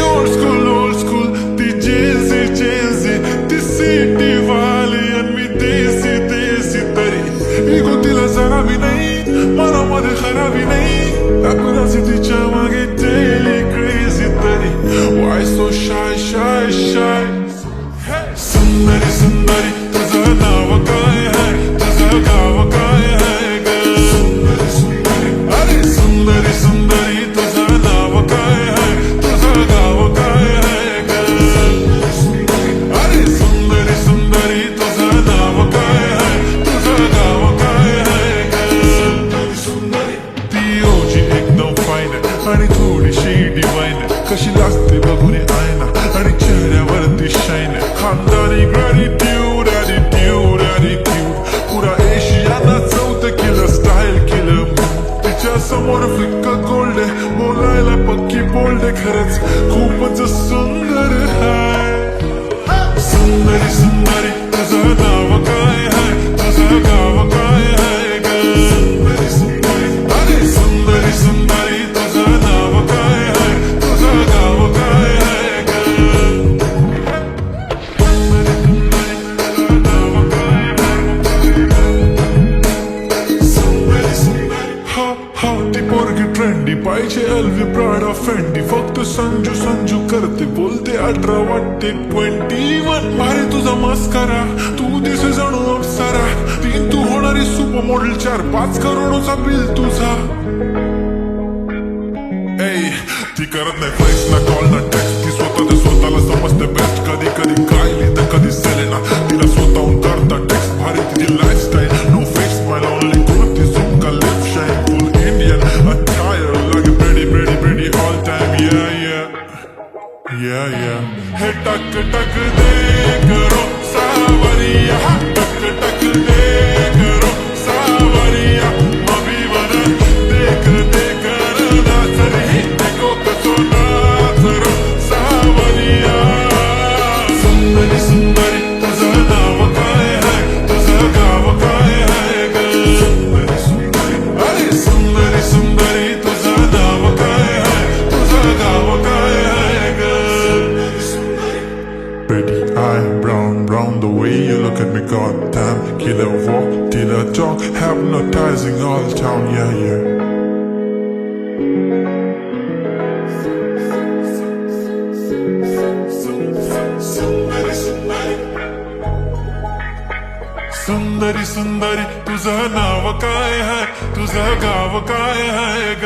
old school, ती Jay-Z, ती city वाली आणि मी देसी तरी इगो तिला जरा भी नाही, मनामध्ये खराबी नाही, अपराधी तिच्या मागे daily crazy तरी why so shy सुंदरी सुंदरी तुझं नाव काय आहे, तुझं गाव काय आहे ग, अरे सुंदरी सुंदरी तुझं नाव काय आहे, तुझं गाव काय आहे ग, अरे सुंदरी सुंदरी तुझं नाव काय आहे, तुझं गाव काय आहे ग, ती ओजी एकदम फाईन आणि थोडीशी डिवाइन, कशी लागते बघून आयना आणि चेहऱ्यावरती शाईन, खानदारी gratitude, attitude, पुरा एशियाना चौथं केलं स्टाईल केलं, तिच्या समोर फिक्का गोल्ड बोलायला पक्की बोल्ड, खरंच खूपच सुंदर आहे, सुंदरी सुंदरी तुझं नाव काय आहे, तुझं गाव काय आहे ग, अरे सुंदरी सुंदरी तुझं नाव काय आहे, तुझं गाव काय आहे ग, हा ती पोरगी ट्रेंडी पाहिजे एलवी प्राडा फेंडी, फक्त संजू करते बोलते 18 वाटते 21, भारी तुझा मस्करा, तू दिसे जणू अप्सरा, तीन तू होणारी सुपर मॉडेल, 4-5 करोडचा बिल तुझा, ती करत नाही फ्लेक्स ना कॉल ना टेक्स्ट, ती स्वतःला समजते बेस्ट, कधी कधी कायली तर कधी सेलेना, तिला स्वतःहून करता टेक्स्ट, भारी तिची lifestyle, no face smile only kurti jhumka lip shine, full Indian attire, लगे pretty all time, yeah, हे टक टक दे करो सावरिया, टक टक दे करो सावरिया, मभी वन देख नाच रही, देखो कसो नाच रो सावरिया, सुंदरी सुंदरी तुझं नाव काय आहे, तुझं गाव काय आहे ग, अरे सुंदरी सुंदरी तुझं नाव काय आहे, तुझं गाव काय आहे ग, pretty eye, brown, the way you look at me, goddamn, killer walk, killer talk, hypnotizing all town, yeah. सुंदरी सुंदरी तुझं नाव काय आहे, तुझं गाव काय आहे ग.